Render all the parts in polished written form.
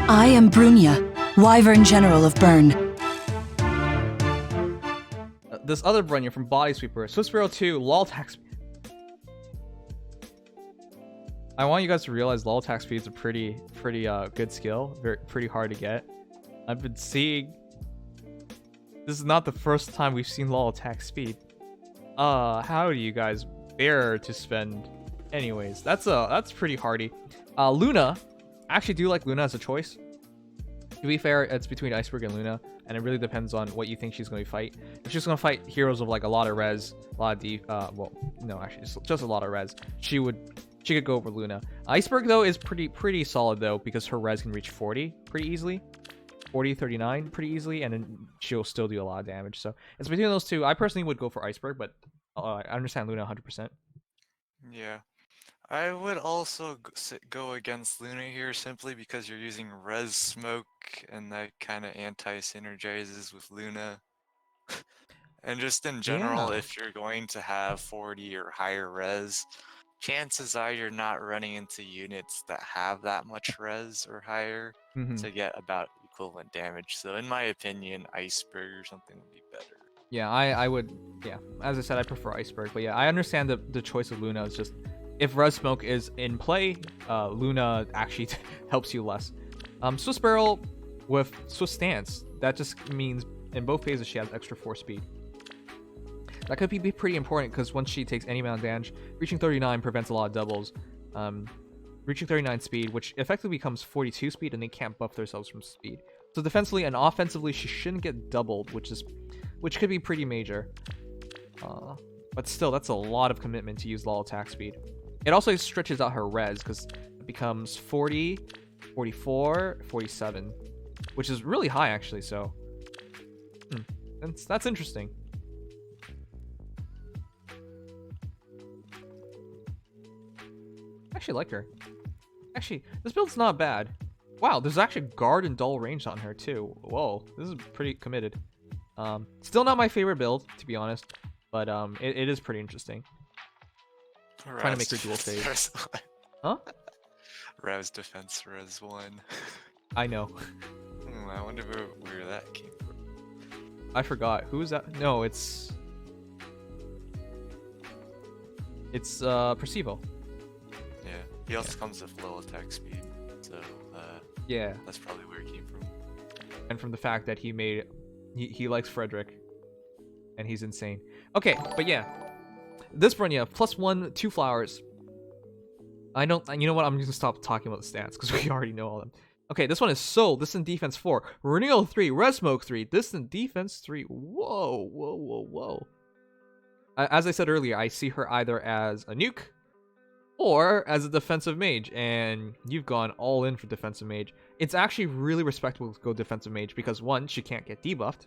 I am Brunnya, Wyvern General of Bern. This other Brunnya from Body Sweeper, Swiss Barrel 2, LOL attack speed. I want you guys to realize LOL attack speed is a pretty good skill, pretty hard to get. I've been seeing. This is not the first time we've seen LOL attack speed. How do you guys bear to spend? Anyways, that's pretty hardy. Luna, I actually do like Luna as a choice. To be fair, it's between Iceberg and Luna, and it really depends on what you think she's going to fight. If she's going to fight heroes with like a lot of res, a lot of well, no, actually, just a lot of res, she could go over Luna. Iceberg though is pretty solid though, because her res can reach 40 pretty easily, 40, 39 pretty easily, and then she'll still do a lot of damage. So it's between those two. I personally would go for Iceberg, but I understand Luna 100%. Yeah. I would also go against Luna here simply because you're using res smoke and that kind of anti-synergizes with Luna. And just in general, Yeah. if you're going to have 40 or higher res, chances are you're not running into units that have that much res or higher to get about equivalent damage. So in my opinion, Iceberg or something would be better. Yeah, I would, yeah. As I said, I prefer Iceberg, but yeah, I understand the choice of Luna. It's just, if res smoke is in play, Luna actually helps you less. Swiss Barrel with Swiss Stance, that just means in both phases she has extra 4 speed. That could be pretty important because once she takes any amount of damage, reaching 39 prevents a lot of doubles. Reaching 39 speed, which effectively becomes 42 speed, and they can't buff themselves from speed. So defensively and offensively, she shouldn't get doubled, which could be pretty major. But still, that's a lot of commitment to use LOL attack speed. It also stretches out her res because it becomes 40, 44, 47, which is really high actually. So that's interesting. I actually like her. Actually, this build's not bad. Wow, there's actually guard and dull range on her too. Whoa, this is pretty committed. Still not my favorite build, to be honest, but it is pretty interesting. Trying to make her dual phase. Huh? Res defense, res 1. I know. I wonder where that came from. I forgot. Who is that? No, it's Percival. Yeah, he also comes with low attack speed, so yeah, that's probably where it came from. And from the fact that he likes Frederick, and he's insane. Okay, but yeah, this Brunnya +1, 2 flowers. You know what? I'm just gonna stop talking about the stats because we already know all of them. Okay, this one is Soul, distant defense 4, renewal 3, res smoke 3, distant defense 3. Whoa. As I said earlier, I see her either as a nuke or as a defensive mage, and you've gone all in for defensive mage. It's actually really respectable to go defensive mage because one, she can't get debuffed.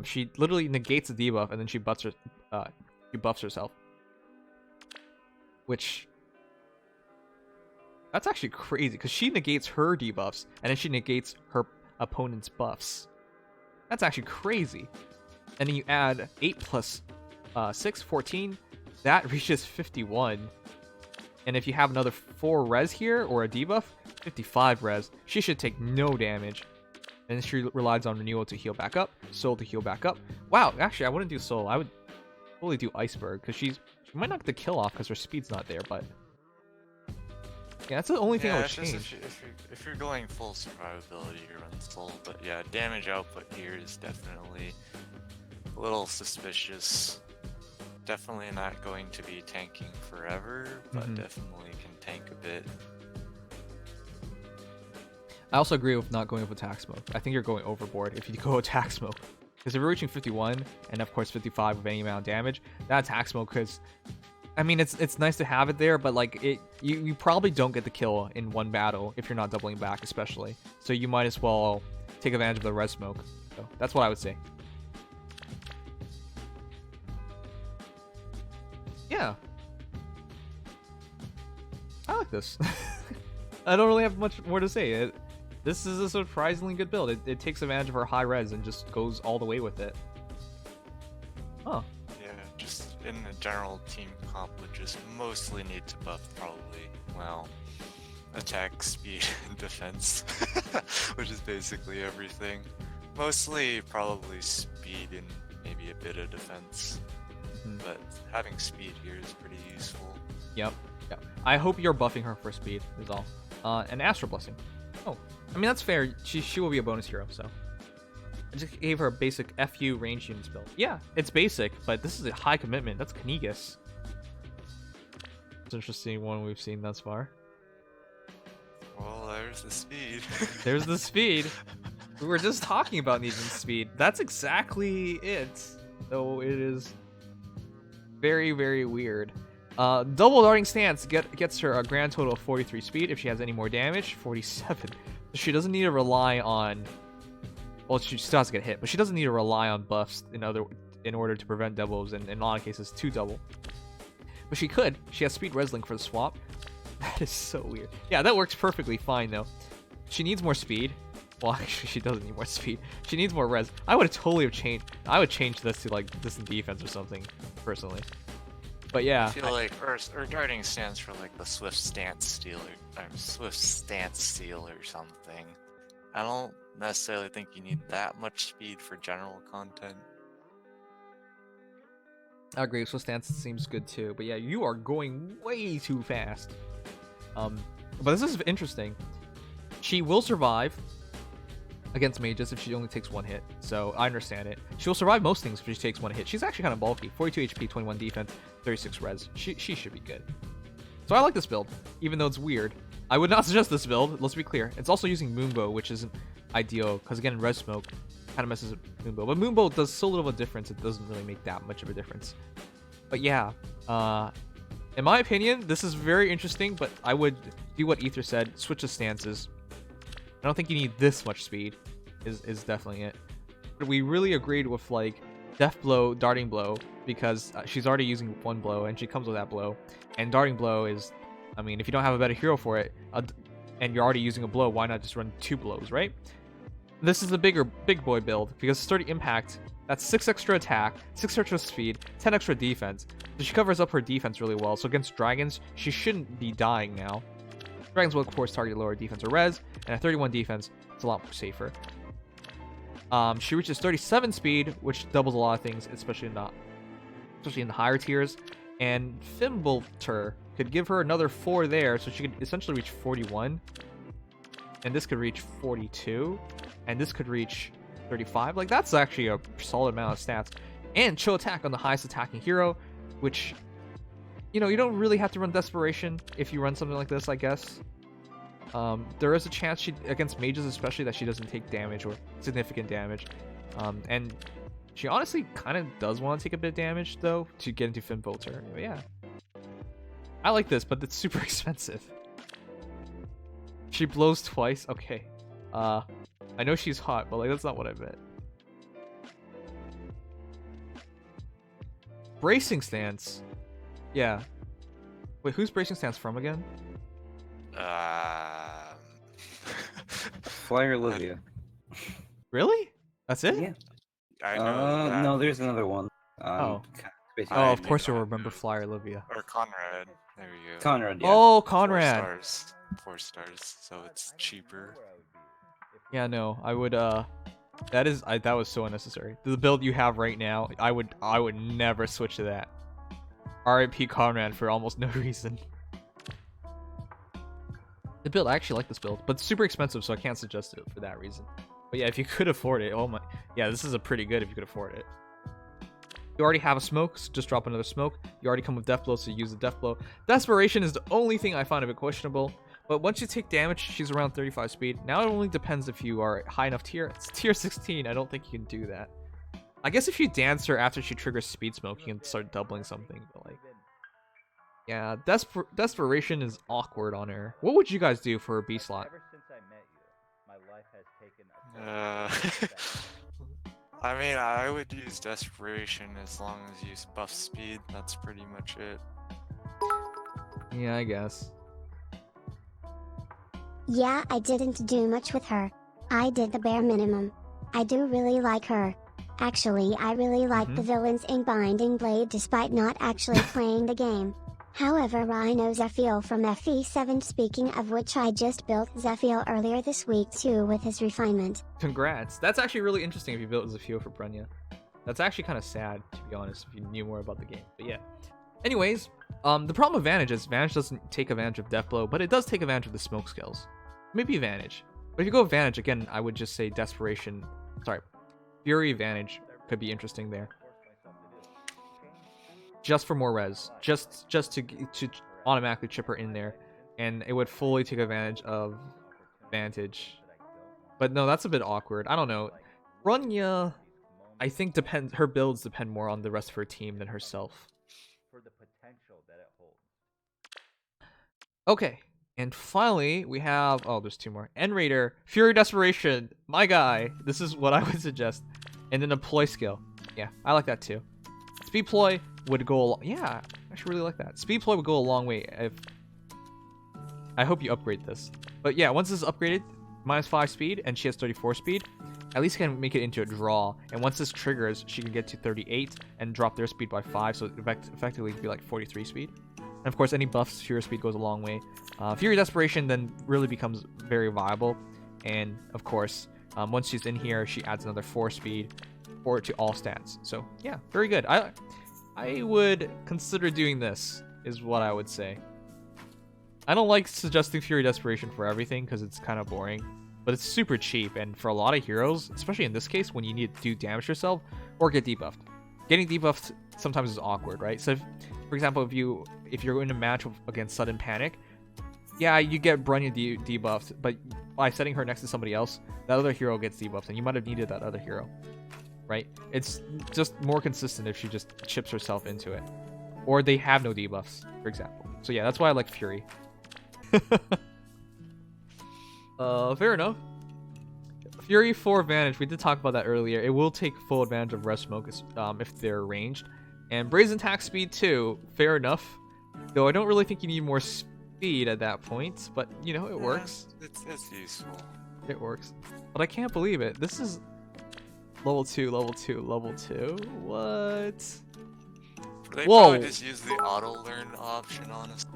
She literally negates the debuff and then she buffs herself, which that's actually crazy because she negates her debuffs and then she negates her opponent's buffs. That's actually crazy. And then you add 8 plus 6, 14. That reaches 51. And if you have another 4 res here or a debuff, 55 res. She should take no damage. And she relies on Renewal to heal back up, Soul to heal back up. Wow, actually, I wouldn't do Soul. I would totally do Iceberg because she might not get the kill off because her speed's not there, but yeah, that's the only thing I would change. If you're going full survivability, you run Soul. But yeah, damage output here is definitely a little suspicious. Definitely not going to be tanking forever, but definitely can tank a bit. I also agree with not going with attack smoke. I think you're going overboard if you go attack smoke. Because if you're reaching 51, and of course 55 with any amount of damage, that attack smoke, because I mean, it's nice to have it there, but like you probably don't get the kill in one battle if you're not doubling back, especially. So you might as well take advantage of the res smoke. So that's what I would say. Yeah, I like this. I don't really have much more to say. This is a surprisingly good build. It takes advantage of her high res and just goes all the way with it. Huh. Yeah, just in the general team comp would just mostly need to buff probably, well, attack, speed, and defense, which is basically everything. Mostly probably speed and maybe a bit of defense, but having speed here is pretty useful. Yep. I hope you're buffing her for speed is all. And Astral Blessing. Oh, I mean that's fair. She will be a bonus hero, so. I just gave her a basic FU range units build. Yeah, it's basic, but this is a high commitment. That's Knigas. It's an interesting one we've seen thus far. Well, there's the speed. There's the speed. We were just talking about needing speed. That's exactly it. Though it is very, very weird. Double darting stance gets her a grand total of 43 speed. If she has any more damage, 47. She doesn't need to rely on. Well, she still has to get hit, but she doesn't need to rely on buffs in order to prevent doubles, and in a lot of cases, 2 double. But she could. She has speed res link for the swap. That is so weird. Yeah, that works perfectly fine though. She needs more speed. Well, actually, she doesn't need more speed. She needs more res. I would totally have changed. I would change this to like distant defense or something, personally. But yeah. I feel like, or darting stands for like the swift stance steal or swift stance steal or something. I don't necessarily think you need that much speed for general content. I agree. Swift stance seems good too. But yeah, you are going way too fast. But this is interesting. She will survive against mages if she only takes 1 hit, so I understand it. She will survive most things if she takes 1 hit. She's actually kind of bulky. 42 HP, 21 defense, 36 res. She should be good. So I like this build, even though it's weird. I would not suggest this build, let's be clear. It's also using Moonbow, which isn't ideal, because again, res smoke kind of messes with Moonbow. But Moonbow does so little of a difference, it doesn't really make that much of a difference. But yeah, in my opinion, this is very interesting, but I would do what Ether said, switch the stances. I don't think you need this much speed, is definitely it. But we really agreed with like Death Blow, Darting Blow, because she's already using 1 blow, and she comes with that blow. And Darting Blow is, I mean, if you don't have a better hero for it, and you're already using a blow, why not just run 2 blows, right? This is a big boy build, because Sturdy Impact, that's 6 extra attack, 6 extra speed, 10 extra defense. So she covers up her defense really well, so against dragons, she shouldn't be dying now. Dragons will of course target lower defense or res, and at 31 defense, it's a lot more safer. She reaches 37 speed, which doubles a lot of things, especially in the higher tiers. And Fimbulter could give her another 4 there, so she could essentially reach 41. And this could reach 42. And this could reach 35. Like, that's actually a solid amount of stats. And chill attack on the highest attacking hero, which, you know, you don't really have to run Desperation if you run something like this, I guess. There is a chance against mages especially, that she doesn't take damage or significant damage. And she honestly kind of does want to take a bit of damage, though, to get into Fimbulter. But yeah. I like this, but it's super expensive. She blows twice? Okay. I know she's hot, but like that's not what I meant. Bracing Stance. Yeah. Wait, who's Bracing Stance from again? Fire Olivia. Really? That's it? Yeah. I know that. No, there's another one. Oh, basically- of course you'll remember Flyer Olivia. Or Conrad. There we go. Conrad, yeah. Oh, Conrad. 4 stars. 4 stars, so it's cheaper. Yeah, no, I would. That was so unnecessary. The build you have right now, I would never switch to that. RIP Conrad for almost no reason. The build, I actually like this build, but it's super expensive, so I can't suggest it for that reason. But yeah, if you could afford it, oh my, yeah, this is a pretty good if you could afford it. You already have a smoke, so just drop another smoke. You already come with Death Blow, so use the Death Blow. Desperation is the only thing I find a bit questionable, but once you take damage, she's around 35 speed. Now it only depends if you are high enough tier. It's tier 16, I don't think you can do that. I guess if you dance her after she triggers Speed Smoke, you can start doubling something, but like... Yeah, Desperation is awkward on her. What would you guys do for a B slot? I mean, I would use Desperation as long as you use buff speed. That's pretty much it. Yeah, I guess. Yeah, I didn't do much with her. I did the bare minimum. I do really like her. Actually, I really like the villains in Binding Blade despite not actually playing the game. However, I know Zephiel from FE7, speaking of which I just built Zephiel earlier this week too with his refinement. Congrats. That's actually really interesting if you built Zephiel for Brunnya. That's actually kind of sad, to be honest, if you knew more about the game. But yeah. Anyways, the problem with Vantage is Vantage doesn't take advantage of Death Blow, but it does take advantage of the smoke skills. Maybe Vantage. But if you go Vantage, again, I would just say Desperation. Sorry. Fury Vantage could be interesting there. Just for more res. Just to automatically chip her in there. And it would fully take advantage of Vantage. But no, that's a bit awkward. I don't know. Brunnya, I think her builds depend more on the rest of her team than herself. Okay. And finally, we have... Oh, there's two more. N-Raider. Fury Desperation. My guy. This is what I would suggest. And then a ploy skill. Yeah, I like that too. Speed ploy would go... Yeah, I actually really like that. Speed ploy would go a long way if... I hope you upgrade this. But yeah, once this is upgraded, -5 speed, and she has 34 speed, at least can make it into a draw. And once this triggers, she can get to 38 and drop their speed by 5, so effectively it'd be like 43 speed. And of course, any buffs, Fury speed goes a long way. Fury Desperation then really becomes very viable. And of course, once she's in here, she adds another 4 speed or to all stats. So yeah, very good. I would consider doing this, is what I would say. I don't like suggesting Fury Desperation for everything because it's kind of boring, but it's super cheap, and for a lot of heroes, especially in this case when you need to do damage yourself or get debuffed. Getting debuffed sometimes is awkward, right? So if, for example, if you're in a match against Sudden Panic, yeah, you get Brunnya debuffed, but by setting her next to somebody else, that other hero gets debuffed, and you might have needed that other hero, right? It's just more consistent if she just chips herself into it. Or they have no debuffs, for example. So yeah, that's why I like Fury. Fair enough. Fury 4 Vantage, we did talk about that earlier. It will take full advantage of Res Smoke if they're ranged. And Brazen Attack Speed 2, fair enough. Though I don't really think you need more speed at that point, but you know, it works. It's useful. It works. But I can't believe it. This is level 2, level 2, level 2. What? They Whoa! probably just use the auto learn option, honestly.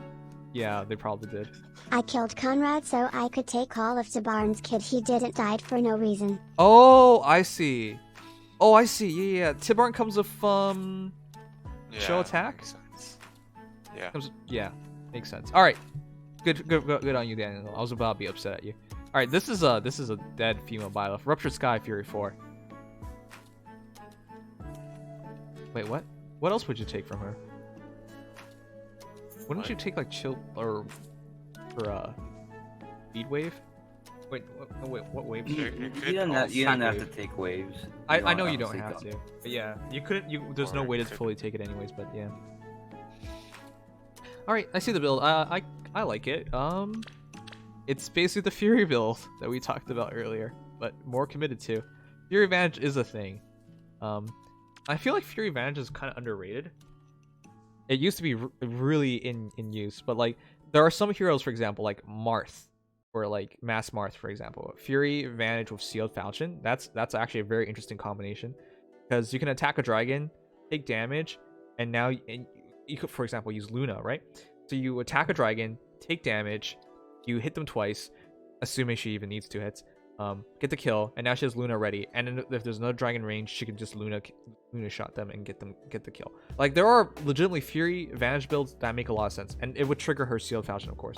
Yeah, they probably did. I killed Conrad so I could take all of Tabarn's kid. He didn't die for no reason. Oh, I see. Oh, I see. Yeah. Tibarn comes with show attack. Makes sense. Yeah. Yeah, makes sense. All right, good on you, Daniel. I was about to be upset at you. All right, this is a dead female Byleth. Ruptured Sky Fury 4. Wait, what? What else would you take from her? Wouldn't you take like chill or speed wave? Wait, what wave? You don't have to take waves. I know you don't have to. But yeah, you couldn't. There's no way to fully take it anyways. But yeah. All right, I see the build. I like it. It's basically the Fury build that we talked about earlier, but more committed to. Fury Advantage is a thing. I feel like Fury Advantage is kind of underrated. It used to be really in use, but like there are some heroes, for example, like Marth, or like Mass Marth, for example. Fury Advantage with Sealed Falchion. That's actually a very interesting combination, because you can attack a dragon, take damage, and now you could, for example, use Luna, right? So you attack a dragon, take damage, you hit them twice, assuming she even needs 2 hits. Get the kill, and now she has Luna ready. And then if there's another dragon range, she can just Luna shot them and get the kill. Like there are legitimately Fury Advantage builds that make a lot of sense, and it would trigger her Sealed Falchion, of course.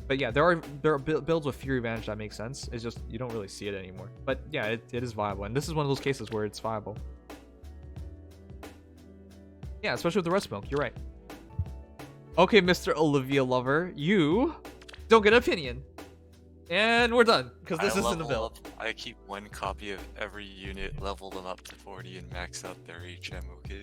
But yeah, there are builds with Fury Advantage that make sense. It's just you don't really see it anymore. But yeah, it is viable, and this is one of those cases where it's viable. Yeah, especially with the Red Smoke. You're right. Okay, Mr. Olivia Lover, you don't get an opinion. And we're done, because this isn't a build. I keep 1 copy of every unit, level them up to 40, and max out their HM, okay?